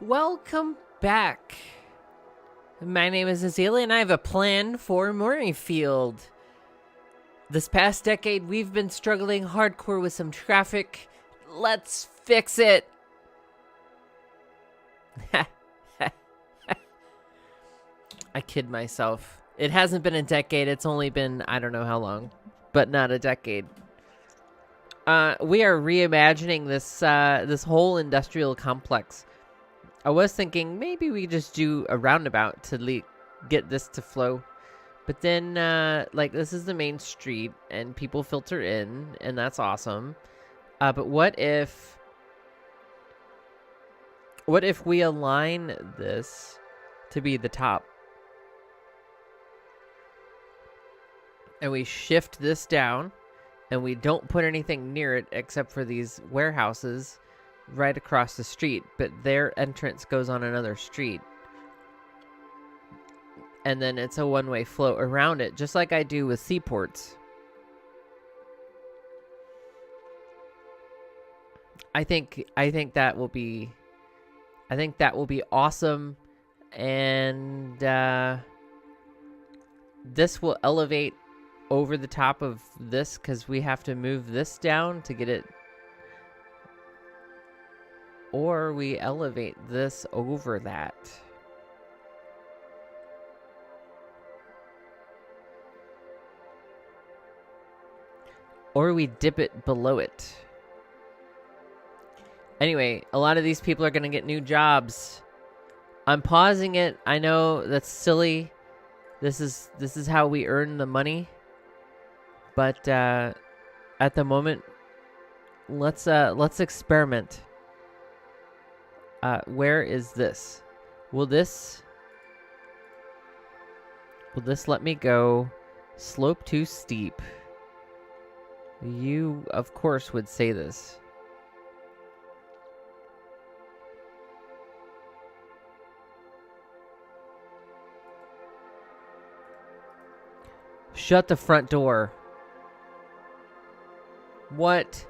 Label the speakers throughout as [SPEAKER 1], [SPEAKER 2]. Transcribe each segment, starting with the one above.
[SPEAKER 1] Welcome back. My name is Ezilii, and I have a plan for Murrayfield. This past decade, we've been struggling hardcore with some traffic. Let's fix it. I kid myself. It hasn't been a decade. It's only been, I don't know how long, but not a decade. We are reimagining this whole industrial complex. I was thinking maybe we just do a roundabout to get this to flow. But then, this is the main street, and people filter in, and that's awesome. But what if we align this to be the top? And we shift this down, and we don't put anything near it except for these warehouses right across the street, but their entrance goes on another street. And then it's a one-way flow around it, just like I do with seaports. I think that will be awesome, and this will elevate over the top of this because we have to move this down to get it, or we elevate this over that. Or we dip it below it. Anyway, a lot of these people are going to get new jobs. I'm pausing it. I know that's silly. This is how we earn the money. But at the moment, let's experiment. Where is this? Will this let me go? Slope too steep. You, of course, would say this. Shut the front door. What?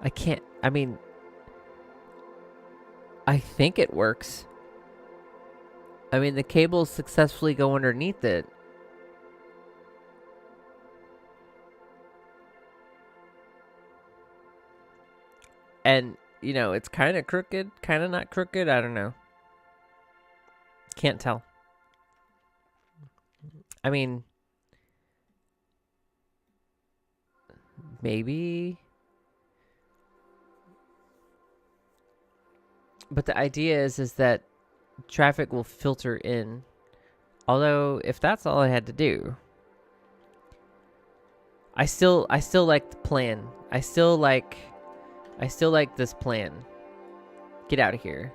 [SPEAKER 1] I can't. I mean, I think it works. I mean, the cables successfully go underneath it. And, you know, it's kind of crooked, kind of not crooked. I don't know. Can't tell. I mean, maybe. But the idea is that traffic will filter in. Although, if that's all I had to do, I still like the plan. I still like this plan. Get out of here.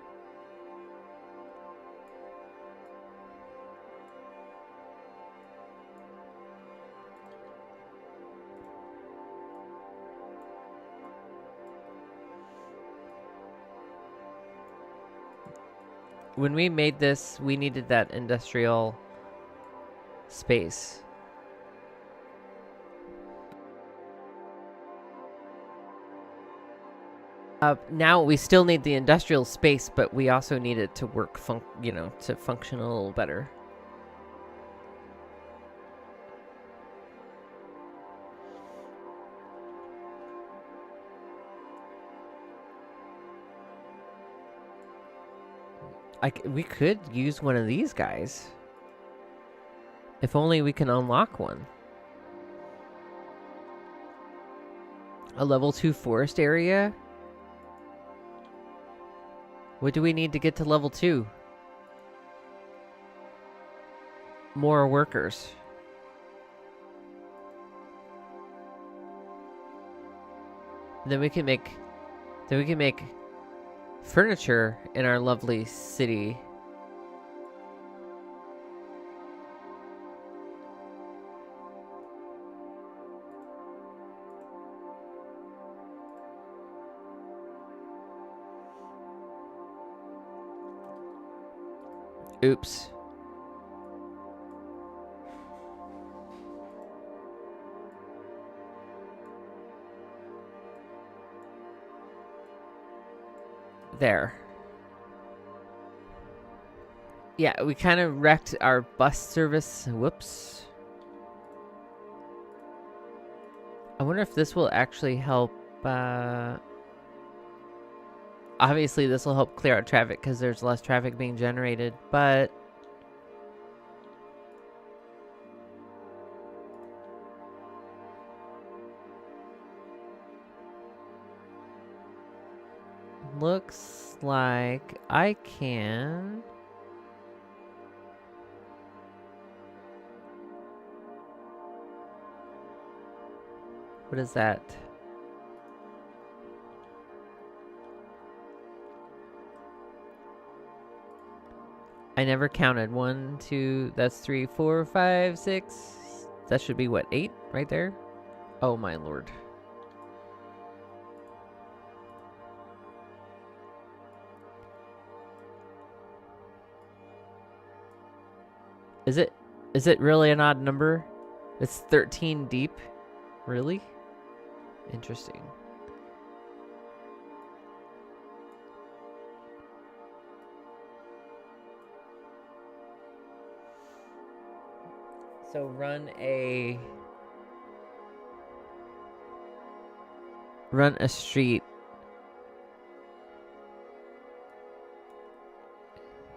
[SPEAKER 1] When we made this, we needed that industrial space. Now we still need the industrial space, but we also need it to work, to function a little better. We could use one of these guys. If only we can unlock one. A level 2 forest area? What do we need to get to level 2? More workers. Then we can make furniture in our lovely city. Oops. There. Yeah, we kind of wrecked our bus service. Whoops. I wonder if this will actually help. Obviously, this will help clear out traffic because there's less traffic being generated, but looks like I can. What is that? I never counted. 1, 2, that's 3, 4, 5, 6. That should be what, 8 right there? Oh my lord. Is it really an odd number? It's 13 deep? Really? Interesting. So run a street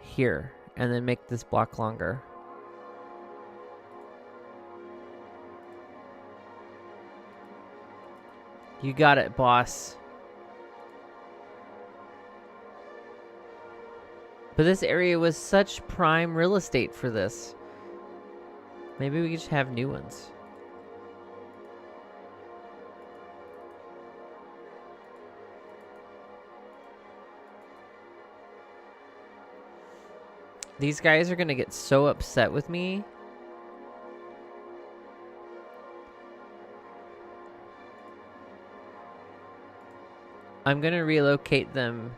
[SPEAKER 1] here and then make this block longer. You got it, boss. But this area was such prime real estate for this. Maybe we could just have new ones. These guys are gonna get so upset with me. I'm gonna relocate them.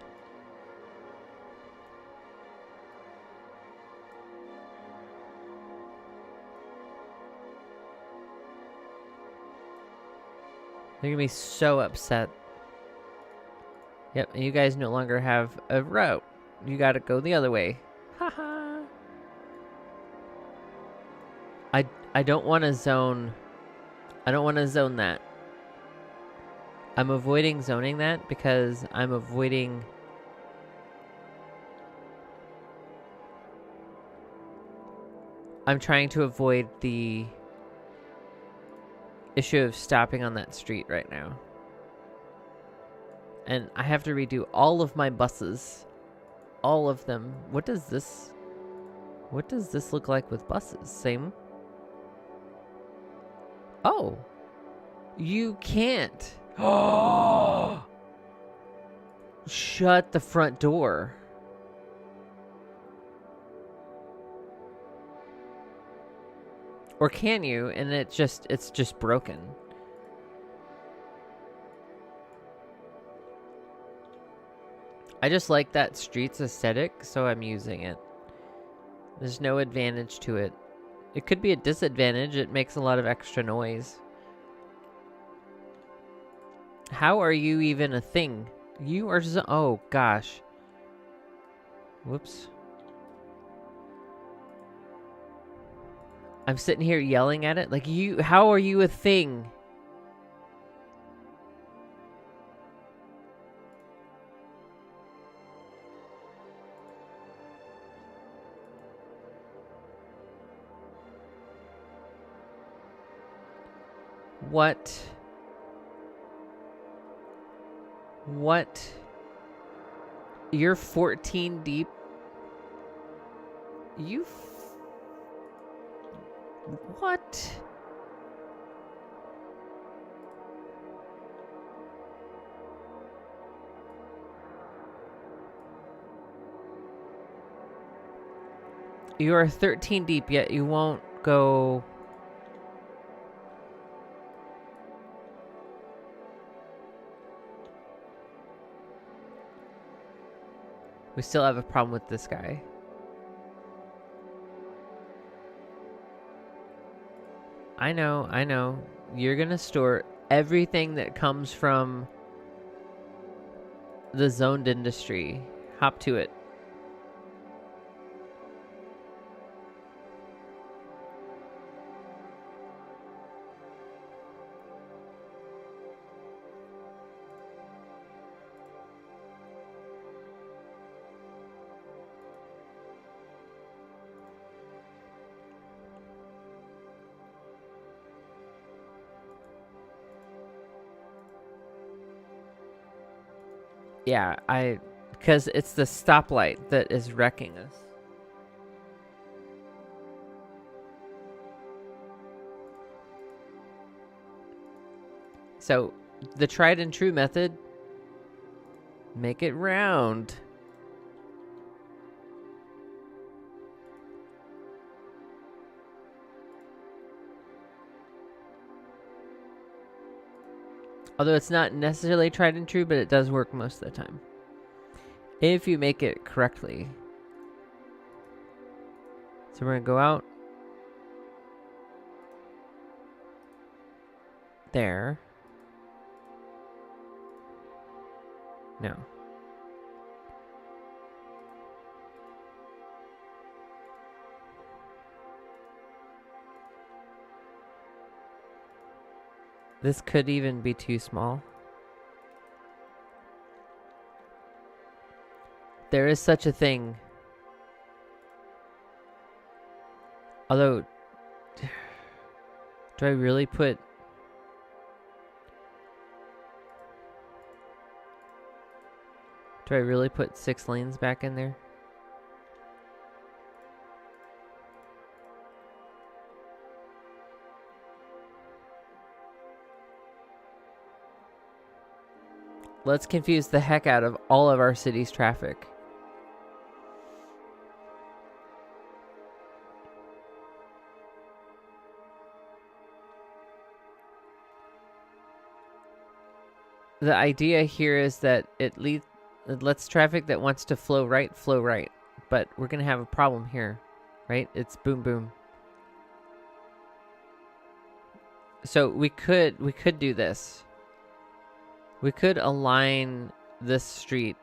[SPEAKER 1] They're gonna be so upset. Yep, and you guys no longer have a route. You gotta go the other way. Haha. I don't want to zone. I don't want to zone that. I'm avoiding zoning that because I'm avoiding I'm trying to avoid the issue of stopping on that street right now. And I have to redo all of my buses. All of them. What does this look like with buses? Same? Oh. You can't. Oh. Shut the front door. Or can you? And it's just broken. I just like that street's aesthetic, so I'm using it. There's no advantage to it. It could be a disadvantage. It makes a lot of extra noise. How are you even a thing? You are just... Oh, gosh. Whoops. I'm sitting here yelling at it. Like, you... How are you a thing? What? What? You're 14 deep? You... What? You are 13 deep, yet you won't go... We still have a problem with this guy. I know. You're gonna store everything that comes from the zoned industry. Hop to it. Yeah, because it's the stoplight that is wrecking us. So, the tried and true method, make it round. Although it's not necessarily tried and true, but it does work most of the time. If you make it correctly. So we're going to go out. There. No. This could even be too small. There is such a thing. Although, do I really put... Do I really put 6 lanes back in there? Let's confuse the heck out of all of our city's traffic. The idea here is that it lets traffic that wants to flow right. But we're going to have a problem here, right? It's boom, boom. So we could do this. We could align this street.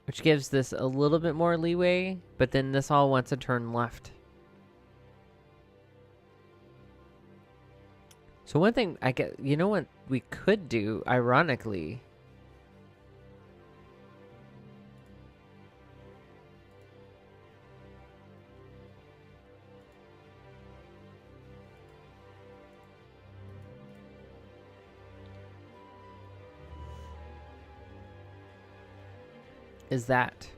[SPEAKER 1] Which gives this a little bit more leeway, but then this all wants to turn left. So one thing you know what we could do, ironically, is that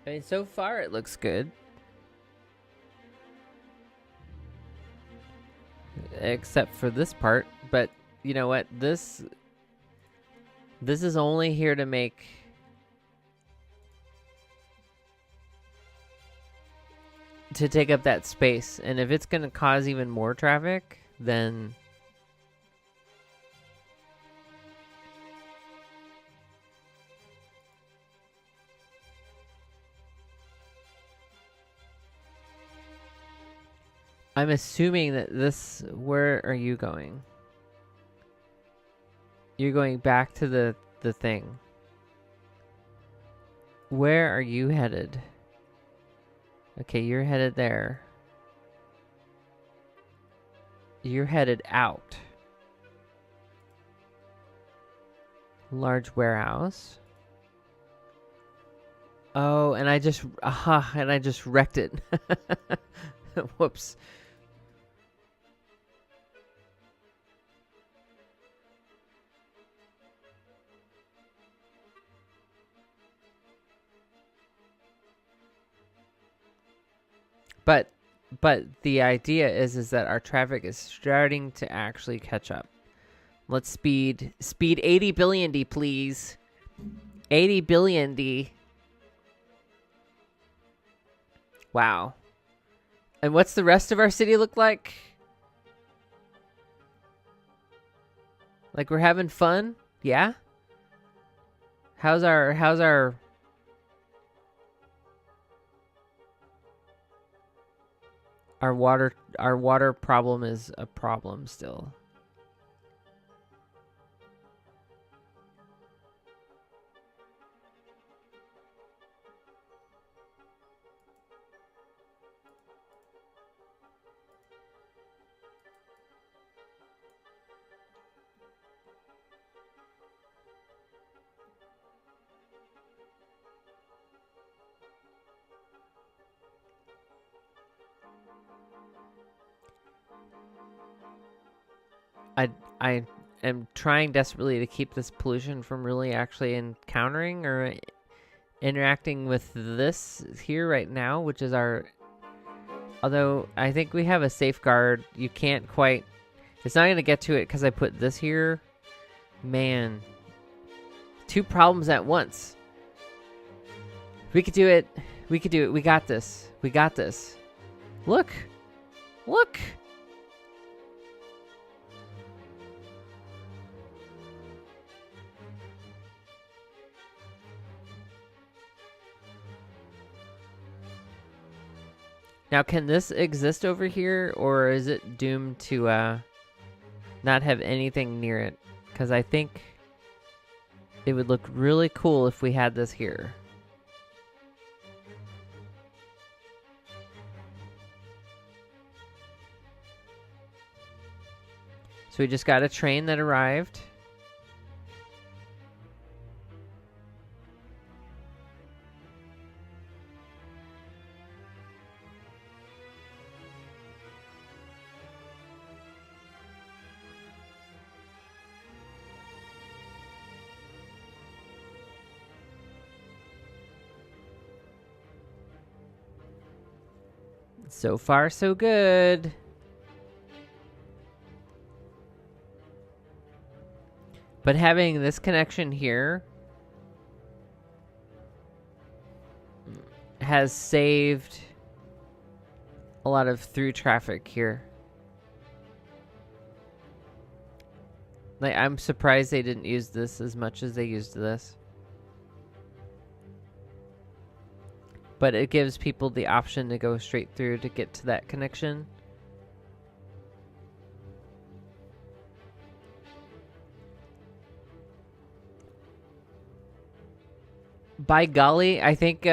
[SPEAKER 1] I mean, so far it looks good. Except for this part, but you know what? This is only here to make to take up that space, and if it's going to cause even more traffic, then I'm assuming that this... Where are you going? You're going back to the thing. Where are you headed? Okay, you're headed there. You're headed out. Large warehouse. Oh, and I just wrecked it. Whoops. But the idea is that our traffic is starting to actually catch up. Let's speed 80 billion D, please. 80 billion D. Wow. And what's the rest of our city look like? Like we're having fun? Yeah? How's our water problem is a problem still. I am trying desperately to keep this pollution from really actually encountering or interacting with this here right now, which is our... Although I think we have a safeguard. You can't quite... It's not going to get to it because I put this here. Man. 2 problems at once. We could do it. We could do it. We got this. We got this. Look. Look. Now, can this exist over here, or is it doomed to not have anything near it? Because I think it would look really cool if we had this here. So we just got a train that arrived. So far, so good. But having this connection here has saved a lot of through traffic here. Like, I'm surprised they didn't use this as much as they used this. But it gives people the option to go straight through to get to that connection. By golly, I think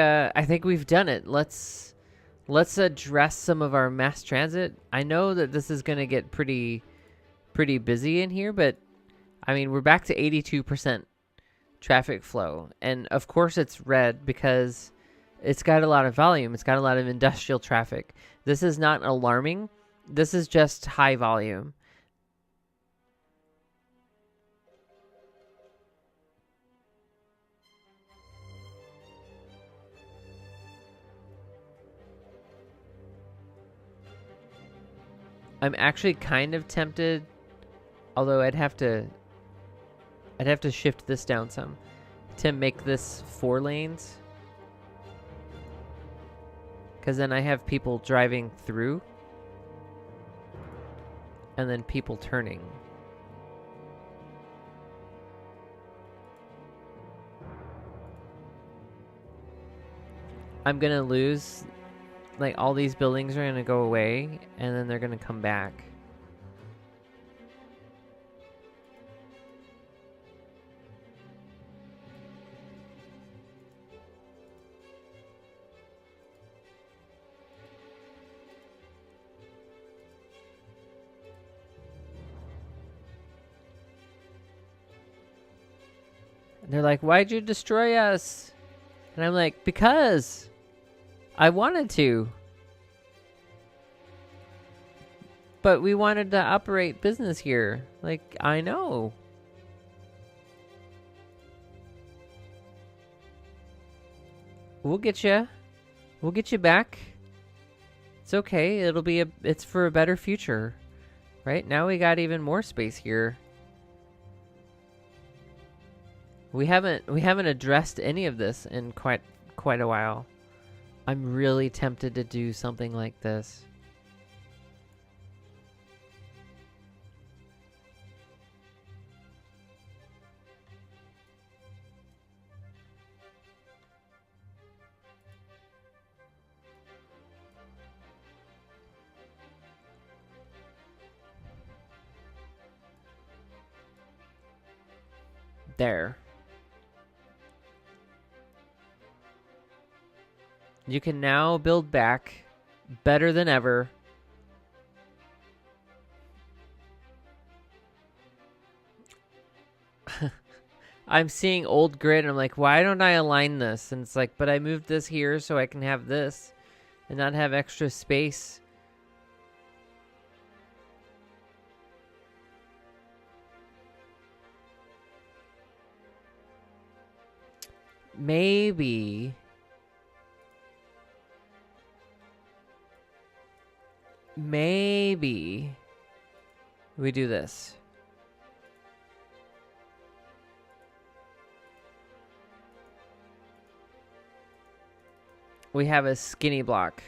[SPEAKER 1] we've done it. Let's address some of our mass transit. I know that this is going to get pretty busy in here, but I mean, we're back to 82% traffic flow. And of course it's red because it's got a lot of volume. It's got a lot of industrial traffic. This is not alarming. This is just high volume. I'm actually kind of tempted, although I'd have to shift this down some to make this 4 lanes. Because then I have people driving through and then people turning. I'm going to lose, like, all these buildings are going to go away and then they're going to come back. They're like, why'd you destroy us? And I'm like, because I wanted to. But we wanted to operate business here. Like, I know. We'll get you. We'll get you back. It's okay. It's for a better future. Right? Now we got even more space here. We haven't addressed any of this in quite a while. I'm really tempted to do something like this. There. You can now build back better than ever. I'm seeing old grid and I'm like, why don't I align this? And it's like, but I moved this here so I can have this and not have extra space. Maybe we do this. We have a skinny block.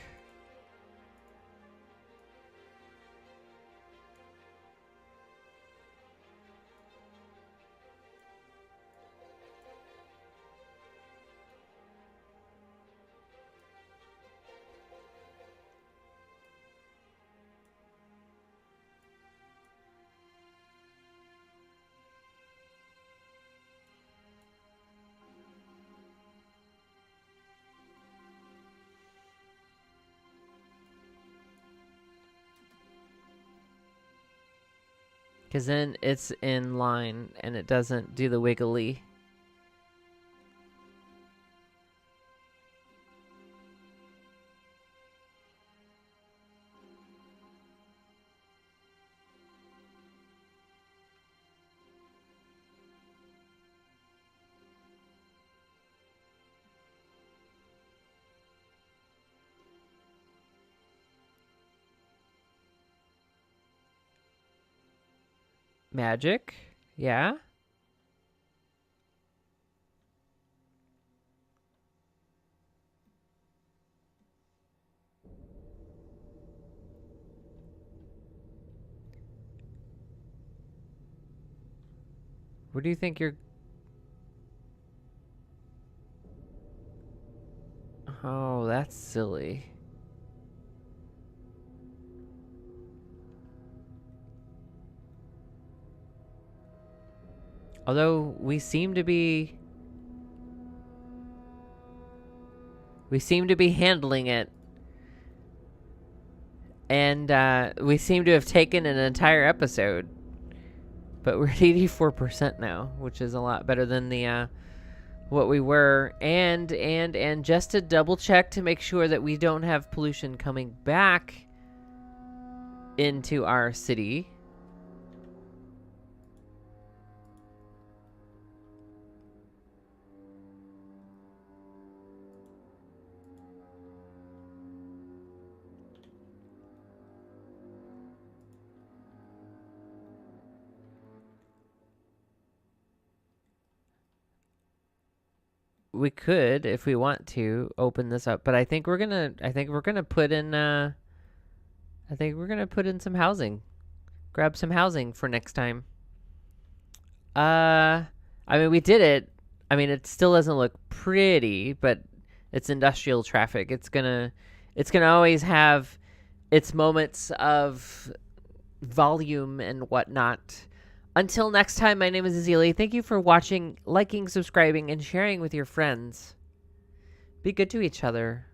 [SPEAKER 1] Because then it's in line and it doesn't do the wiggly. Magic, yeah. What do you think you're... Oh, that's silly. Although we seem to be handling it. And we seem to have taken an entire episode. But we're at 84% now, which is a lot better than the what we were. And just to double check to make sure that we don't have pollution coming back into our city. We could, if we want to, open this up, but I think we're gonna put in some housing. Grab some housing for next time. I mean, we did it. I mean, it still doesn't look pretty, but it's industrial traffic. It's gonna always have its moments of volume and whatnot. Until next time, my name is Ezilii. Thank you for watching, liking, subscribing, and sharing with your friends. Be good to each other.